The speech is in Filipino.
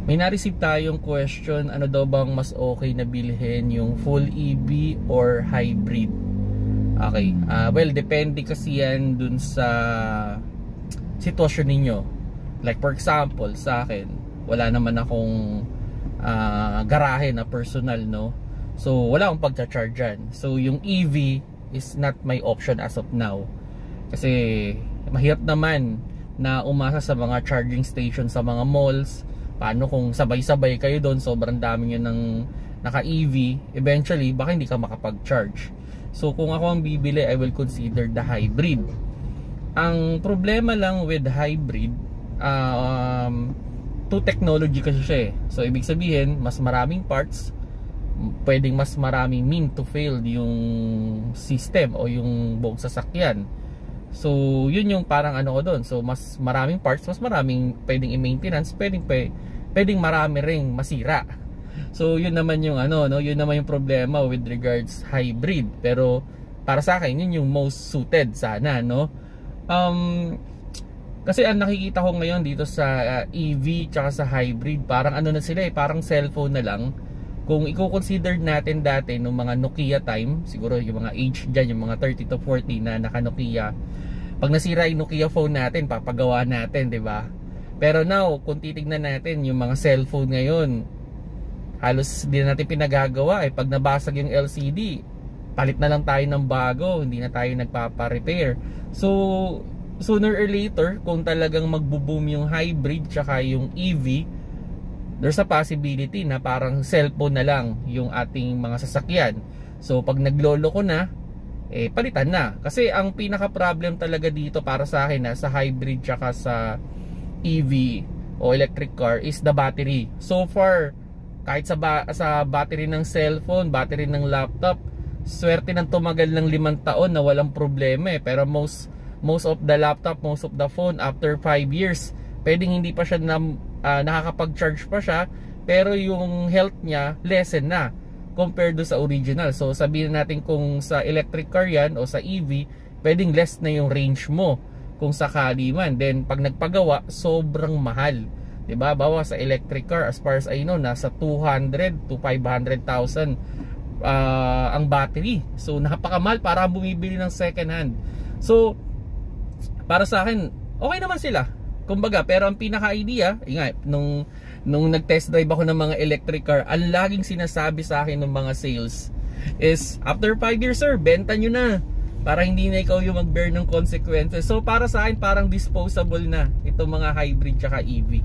May na-receive tayong question, ano daw bang mas okay na bilhin, yung full EV or hybrid? Okay, well, depende kasi yan dun sa sitwasyon ninyo. Like for example, sa akin, wala naman akong garahe na personal, no? So, wala akong pagcha-charge dyan. So, yung EV is not my option as of now. Kasi, mahirap naman na umasa sa mga charging station sa mga malls. Paano kung sabay-sabay kayo doon, sobrang dami nyo ng naka-EV, eventually baka hindi ka makapag-charge. So kung ako ang bibili, I will consider the hybrid. Ang problema lang with hybrid, to technology kasi siya eh. So ibig sabihin, mas maraming parts, pwedeng mas maraming mean to fail yung system o yung buong sasakyan. So yun yung parang ano ko doon. So mas maraming parts, mas maraming pwedeng i-maintenance, pwedeng marami ring masira. So yun naman yung ano, no, yun naman yung problema with regards hybrid. Pero para sa akin yun yung most suited sana, no. Kasi ang nakikita ko ngayon dito sa EV tsaka sa hybrid, parang ano na sila eh, parang cellphone na lang. Kung i-consider natin dati nung mga Nokia time, siguro yung mga age dyan, yung mga 30 to 40 na naka Nokia, pag nasira yung Nokia phone natin, papagawa natin, di ba? Pero now, kung titignan natin yung mga cellphone ngayon, halos hindi na natin pinagagawa eh. Pag nabasag yung LCD, palit na lang tayo ng bago, hindi na tayo nagpapa-repair. So, sooner or later, kung talagang magbo-boom yung hybrid tsaka yung EV, there's a possibility na parang cellphone na lang yung ating mga sasakyan. So pag naglolo ko na, palitan na. Kasi ang pinaka problem talaga dito para sa akin sa hybrid tsaka sa EV o electric car is the battery. So far, kahit sa battery ng cellphone, battery ng laptop, swerte nang tumagal ng 5 taon na walang problema eh. Pero most of the laptop, most of the phone, after 5 years, pwedeng hindi pa siya nakakapag-charge pa siya, pero yung health niya lessen na compared do sa original. So sabihin natin kung sa electric car yan o sa EV, pwedeng less na yung range mo kung sakali man. Then pag nagpagawa, sobrang mahal, diba? Bawa sa electric car, as far as I know, nasa 200 to 500,000 ang battery. So napakamahal para bumibili ng second hand. So para sa akin, okay naman sila, kumbaga. Pero ang pinaka-idea, nung nag-test drive ako ng mga electric car, ang laging sinasabi sa akin ng mga sales is, after 5 years sir, benta nyo na, para hindi na ikaw yung mag-bear ng consequences. So para sa akin, parang disposable na itong mga hybrid tsaka EV.